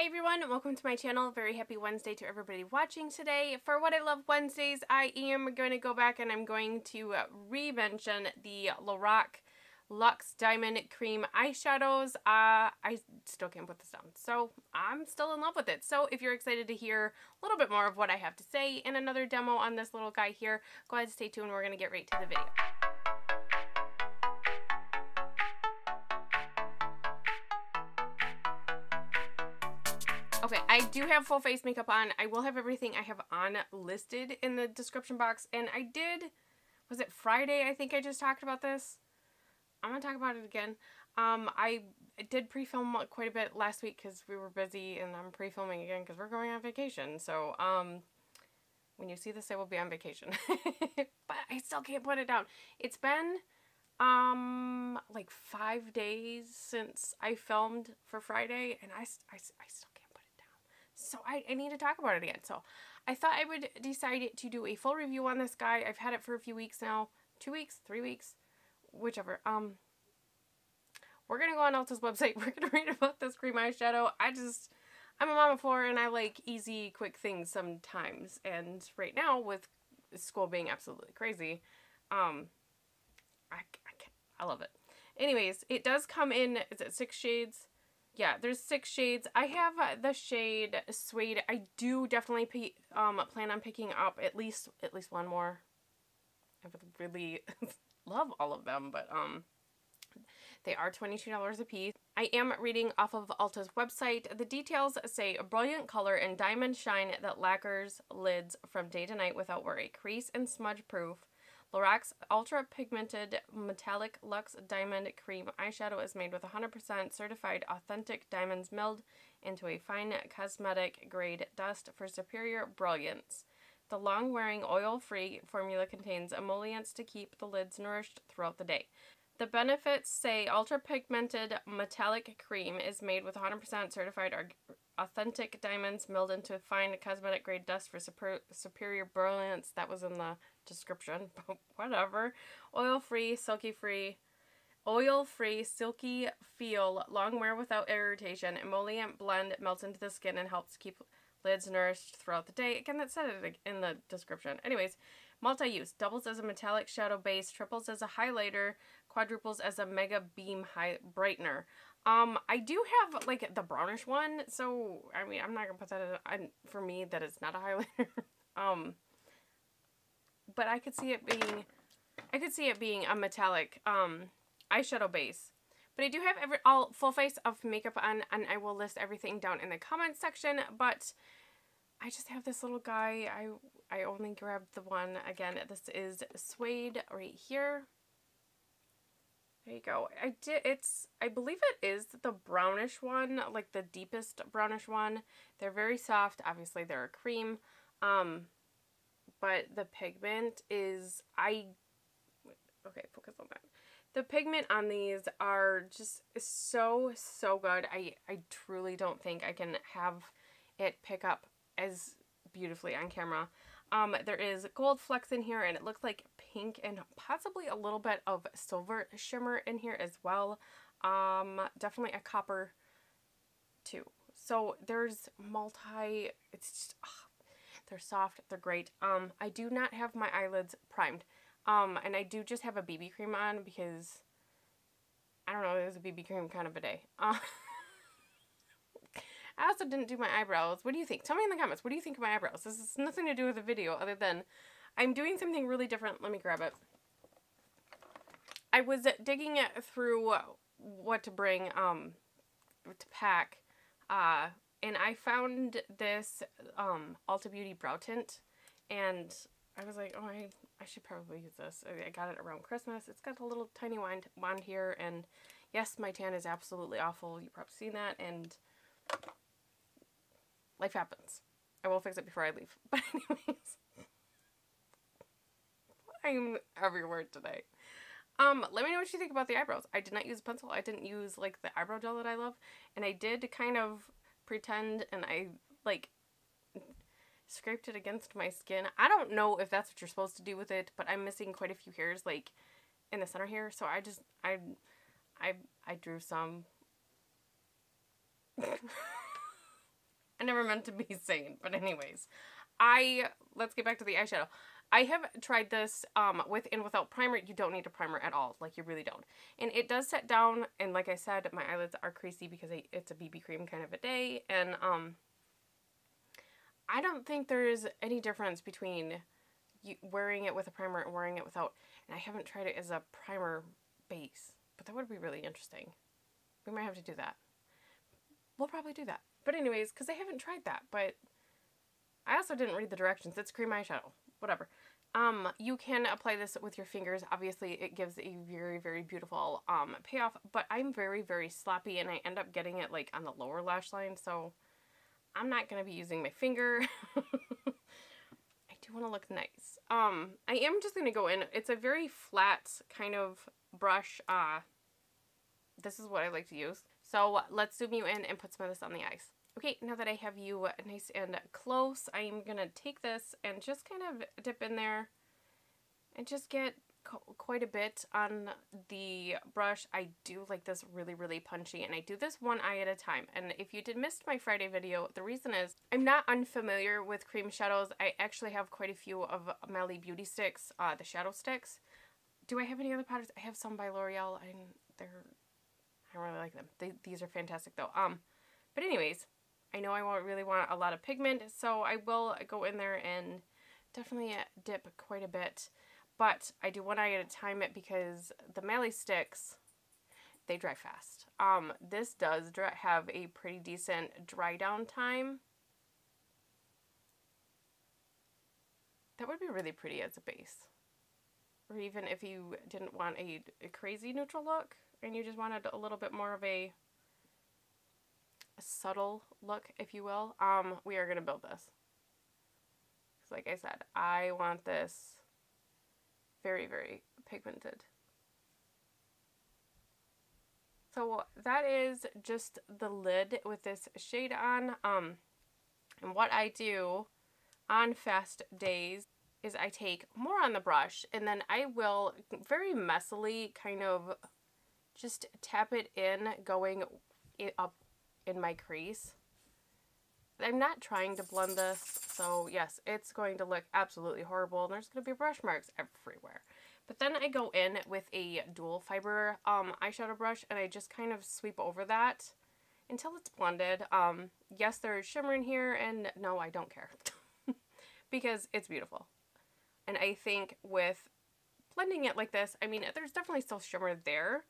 everyone, welcome to my channel. Very happy Wednesday to everybody watching today. For What I Love Wednesdays, I am going to go back and I'm going to re-mention the Lorac LUX Diamond Cream eyeshadows. I still can't put this down, so I'm still in love with it. So if you're excited to hear a little bit more of what I have to say in another demo on this little guy here, go ahead and stay tuned. We're going to get right to the video. Okay, I do have full face makeup on. I will have everything I have on listed in the description box. And I did, was it Friday? I think I just talked about this. I'm going to talk about it again. I did pre-film quite a bit last week because we were busy, and I'm pre-filming again because we're going on vacation. So, when you see this, I will be on vacation. But I still can't put it down. It's been, like 5 days since I filmed for Friday, and I still can't. So I need to talk about it again. So I thought I would decide to do a full review on this guy. I've had it for a few weeks now. 2 weeks, 3 weeks, whichever. We're going to go on Ulta's website. We're going to read about this cream eyeshadow. I'm a mom of four and I like easy, quick things sometimes. And right now with school being absolutely crazy, I love it. Anyways, it does come in, is it 6 shades? Yeah, there's 6 shades. I have the shade Suede. I do definitely plan on picking up at least one more. I would really love all of them, but they are $22 a piece. I am reading off of Ulta's website. The details say a brilliant color and diamond shine that lacquers lids from day to night without worry. Crease and smudge proof. Lorac's Ultra Pigmented Metallic Luxe Diamond Cream Eyeshadow is made with 100% certified authentic diamonds milled into a fine cosmetic grade dust for superior brilliance. The long-wearing oil-free formula contains emollients to keep the lids nourished throughout the day. The benefits say Ultra Pigmented Metallic Cream is made with 100% certified authentic diamonds milled into fine cosmetic grade dust for superior brilliance. That was in the description, but whatever. Oil-free, silky-free, silky feel, long wear without irritation, emollient blend melts into the skin and helps keep lids nourished throughout the day. Again, that said it in the description. Anyways, multi-use, doubles as a metallic shadow base, triples as a highlighter, quadruples as a mega beam brightener. I do have like the brownish one, so I mean I'm not gonna put that in for me that it's not a highlighter. But I could see it being a metallic eyeshadow base. But I do have all full face of makeup on, and I will list everything down in the comments section. But I just have this little guy. I only grabbed the one. Again, this is Suede right here. There you go. I believe it is the brownish one, like the deepest brownish one. They're very soft. Obviously, they're a cream. But the pigment is, okay, focus on that. The pigment on these are just so good. I truly don't think I can have it pick up as beautifully on camera. There is gold flecks in here, and it looks like pink and possibly a little bit of silver shimmer in here as well. Definitely a copper too. So there's it's just, they're soft, they're great. I do not have my eyelids primed. And I do just have a BB cream on because, I don't know, it was a BB cream kind of a day. I also didn't do my eyebrows. What do you think? Tell me in the comments, what do you think of my eyebrows? This has nothing to do with the video other than I'm doing something really different. Let me grab it. I was digging through what to bring to pack, and I found this Ulta Beauty Brow Tint, and I was like, oh, I should probably use this. I got it around Christmas. It's got a little tiny wand here, and yes, my tan is absolutely awful. You've probably seen that, and life happens. I will fix it before I leave. But anyways, I'm everywhere today. Let me know what you think about the eyebrows. I did not use a pencil. I didn't use, like, the eyebrow gel that I love, and I did kind of pretend, and I, like, scraped it against my skin. I don't know if that's what you're supposed to do with it, but I'm missing quite a few hairs, like, in the center here, so I drew some never meant to be sane, but anyways. Let's get back to the eyeshadow. I have tried this with and without primer. You don't need a primer at all. Like, you really don't. And it does set down, and like I said, my eyelids are creasy because it's a BB cream kind of a day. And I don't think there's any difference between you wearing it with a primer and wearing it without. And I haven't tried it as a primer base, but that would be really interesting. We might have to do that. We'll probably do that. But anyways, because I haven't tried that, but I also didn't read the directions. It's cream eyeshadow. Whatever. You can apply this with your fingers. Obviously, it gives a very, very beautiful payoff, but I'm very, very sloppy, and I end up getting it like on the lower lash line, so I'm not going to be using my finger. I do want to look nice. I am just going to go in. It's a very flat kind of brush. This is what I like to use. So let's zoom you in and put some of this on the eyes. Okay, now that I have you nice and close, I'm going to take this and just kind of dip in there and just get quite a bit on the brush. I do like this really, really punchy, and I do this one eye at a time. And if you missed my Friday video, the reason is I'm not unfamiliar with cream shadows. I actually have quite a few of Melly Beauty Sticks, the shadow sticks. Do I have any other powders? I have some by L'Oreal, and I don't really like them. These are fantastic though. But anyways, I know I really want a lot of pigment, so I will go in there and definitely dip quite a bit. But I do one eye at a time because the Melly sticks, they dry fast. This does have a pretty decent dry down time. That would be really pretty as a base. Or even if you didn't want a crazy neutral look and you just wanted a little bit more of a subtle look, if you will, we are going to build this. Because like I said, I want this very, very pigmented. So that is just the lid with this shade on. And what I do on fast days is I take more on the brush, and then I will very messily kind of just tap it in, going up in my crease. I'm not trying to blend this, so yes, it's going to look absolutely horrible, and there's going to be brush marks everywhere. But then I go in with a dual fiber eyeshadow brush, and I just kind of sweep over that until it's blended. Yes, there's shimmer in here, and no, I don't care. Because it's beautiful. And I think with blending it like this, I mean, there's definitely still shimmer there,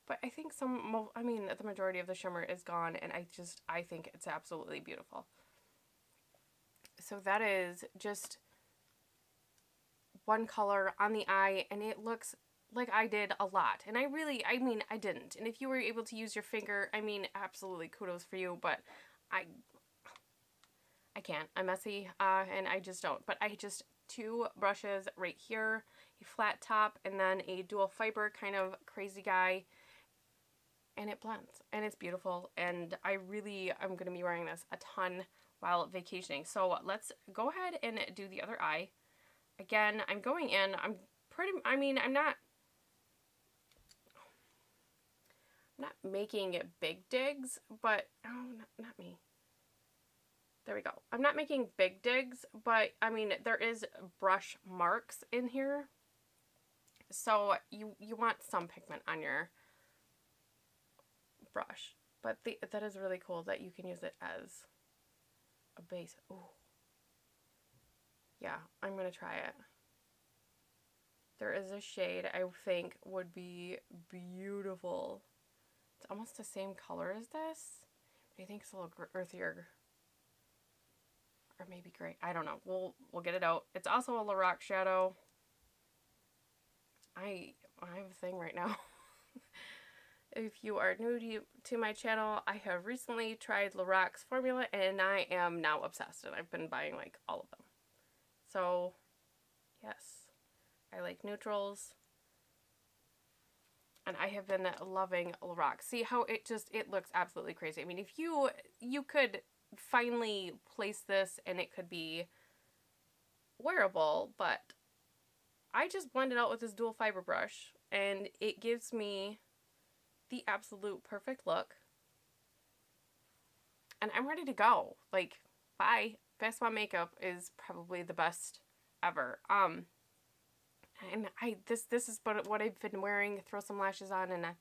but I think the majority of the shimmer is gone, and I think it's absolutely beautiful. So that is just one color on the eye, and it looks like I did a lot. And I didn't. And if you were able to use your finger, I mean, absolutely kudos for you, but I can't. I'm messy, and I just don't. But I just, 2 brushes right here, a flat top, and then a dual fiber kind of crazy guy, and it blends, and it's beautiful, and I'm going to be wearing this a ton while vacationing. So let's go ahead and do the other eye. Again, I'm going in, I'm not making big digs, but, not me. There we go. I'm not making big digs, but I mean, there is brush marks in here. So you want some pigment on your brush. But that is really cool that you can use it as a base. Ooh. Yeah, I'm going to try it. There is a shade I think would be beautiful. It's almost the same color as this, but I think it's a little earthier. Or maybe gray. I don't know. We'll get it out. It's also a Lorac shadow. I have a thing right now. If you are new to my channel, I have recently tried Lorac's formula, and I am now obsessed, and I've been buying like all of them. So, yes. I like neutrals. And I have been loving Lorac. See how it looks absolutely crazy. I mean, if you could finally place this and it could be wearable, but I just blend it out with this dual fiber brush, and it gives me the absolute perfect look. And I'm ready to go. Like, bye. Best Mom makeup is probably the best ever. And this is what I've been wearing. Throw some lashes on, and I'm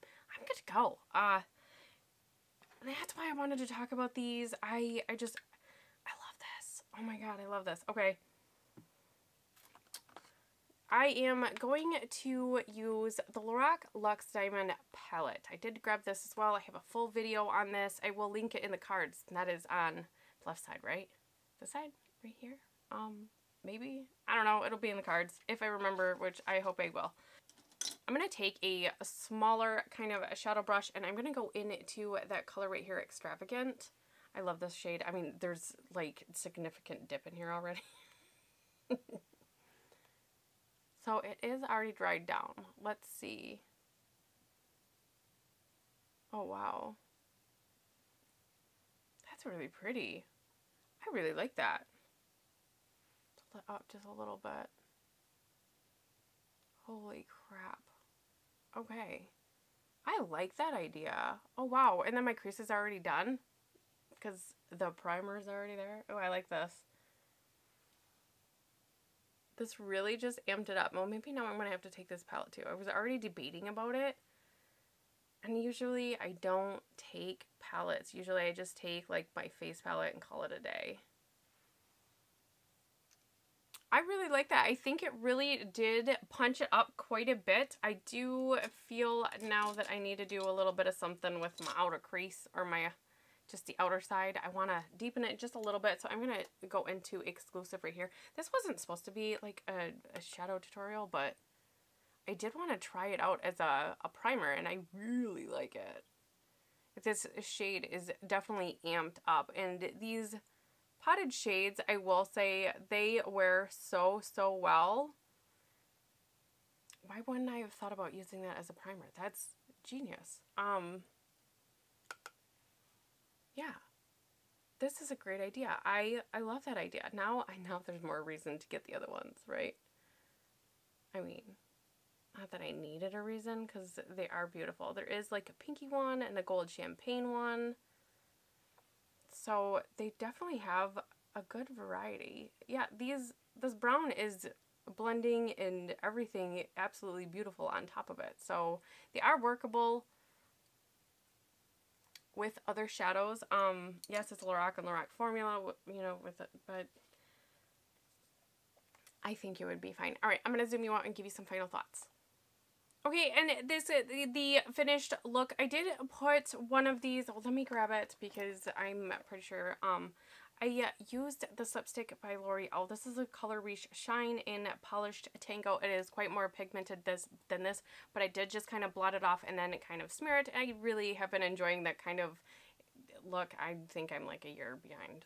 good to go. That's why I wanted to talk about these. I love this. Oh my god, I love this. Okay. I am going to use the Lorac Luxe Diamond Palette. I did grab this as well. I have a full video on this. I will link it in the cards. And that is on the left side, right? This side? Right here? Maybe? I don't know. It'll be in the cards if I remember, which I hope I will. I'm going to take a smaller kind of a shadow brush, and I'm going to go into that color right here, Extravagant. I love this shade. I mean, there's like significant dip in here already. So it is already dried down. Let's see. Oh, wow. That's really pretty. I really like that. Let up just a little bit. Holy crap. Okay. I like that idea. Oh, wow. And then my crease is already done because the primer is already there. Oh, I like this. This really just amped it up. Well, maybe now I'm going to have to take this palette too. I was already debating about it. And usually I don't take palettes. Usually I just take like my face palette and call it a day. I really like that. I think it really did punch it up quite a bit. I do feel now that I need to do a little bit of something with my outer crease or my just the outer side. I want to deepen it just a little bit, so I'm going to go into Exclusive right here. This wasn't supposed to be like a shadow tutorial, but I did want to try it out as a primer, and I really like it. This shade is definitely amped up, and these potted shades, I will say, they wear so well. Why wouldn't I have thought about using that as a primer? That's genius. Yeah, this is a great idea. I love that idea. Now I know there's more reason to get the other ones, right? I mean, not that I needed a reason because they are beautiful. There is like a pinky one and a gold champagne one. So they definitely have a good variety. Yeah, this brown is blending and everything absolutely beautiful on top of it. So they are workable with other shadows. Yes, it's Lorac and Lorac formula, you know, with it, but I think it would be fine. All right, I'm going to zoom you out and give you some final thoughts. Okay, and this is the finished look. I did put one of these, well, let me grab it because I'm pretty sure, I used this lipstick by L'Oreal. This is a color Riche Shine in Polished Tango. It is quite more pigmented than this, but I did just kind of blot it off and then kind of smear it. I really have been enjoying that kind of look. I think I'm like a year behind.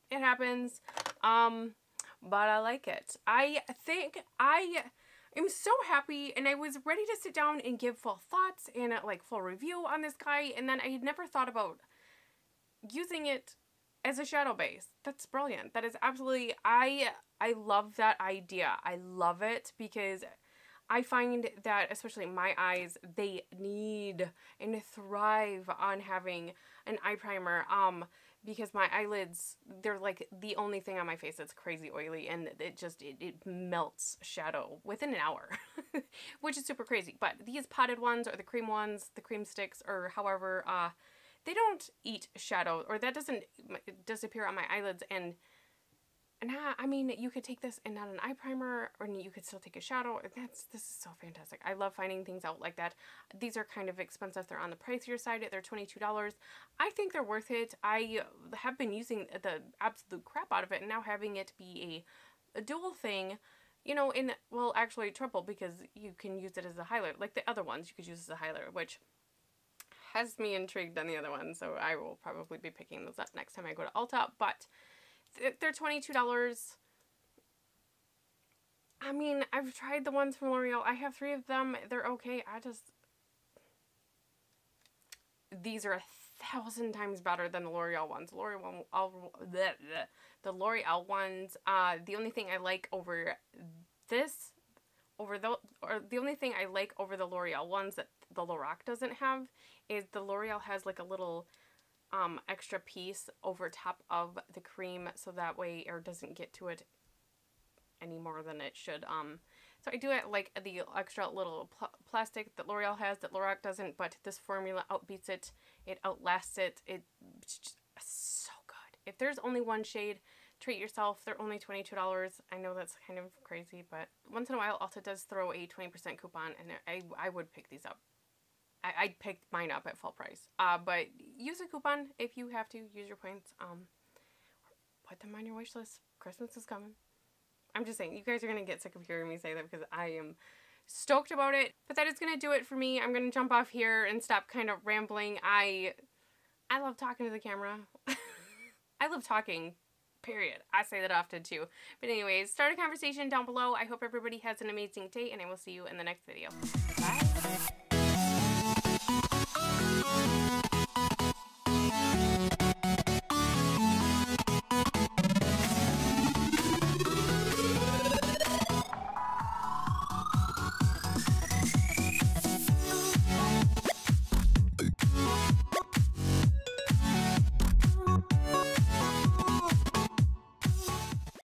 It happens, but I like it. I think I'm so happy, and I was ready to sit down and give full thoughts and like full review on this guy, and then I had never thought about using it as a shadow base. That's brilliant. That is absolutely, I love that idea. I love it because I find that, especially my eyes, they need and thrive on having an eye primer. Because my eyelids, they're like the only thing on my face that's crazy oily, and it melts shadow within an hour, which is super crazy. But these potted ones or the cream ones, the cream sticks, or however, they don't eat shadow, or that doesn't disappear on my eyelids. And I mean, you could take this and not an eye primer, or you could still take a shadow. This is so fantastic. I love finding things out like that. These are kind of expensive. They're on the pricier side. They're $22. I think they're worth it. I have been using the absolute crap out of it, and now having it be a dual thing, you know, well, actually triple, because you can use it as a highlight. Like the other ones, you could use as a highlighter, which has me intrigued on the other one. So I will probably be picking those up next time I go to Ulta, but they're $22. I mean, I've tried the ones from L'Oreal. I have 3 of them. They're okay. These are 1,000 times better than the L'Oreal ones. The L'Oreal ones, the only thing I like over this, the only thing I like over the L'Oreal ones that the Lorac doesn't have is the L'Oreal has like a little extra piece over top of the cream, so that way air doesn't get to it any more than it should. So I do it like the extra little plastic that L'Oreal has that Lorac doesn't, but this formula outbeats it. It outlasts it. It's just so good. If there's only one shade, treat yourself. They're only $22. I know that's kind of crazy, but once in a while Ulta does throw a 20% coupon, and I would pick these up. I'd pick mine up at full price. But use a coupon if you have to. Use your points. Put them on your wish list. Christmas is coming. I'm just saying, you guys are going to get sick of hearing me say that because I am stoked about it. But that is going to do it for me. I'm going to jump off here and stop kind of rambling. I love talking to the camera. I love talking, period. I say that often too. But anyways, start a conversation down below. I hope everybody has an amazing day, and I will see you in the next video. Bye.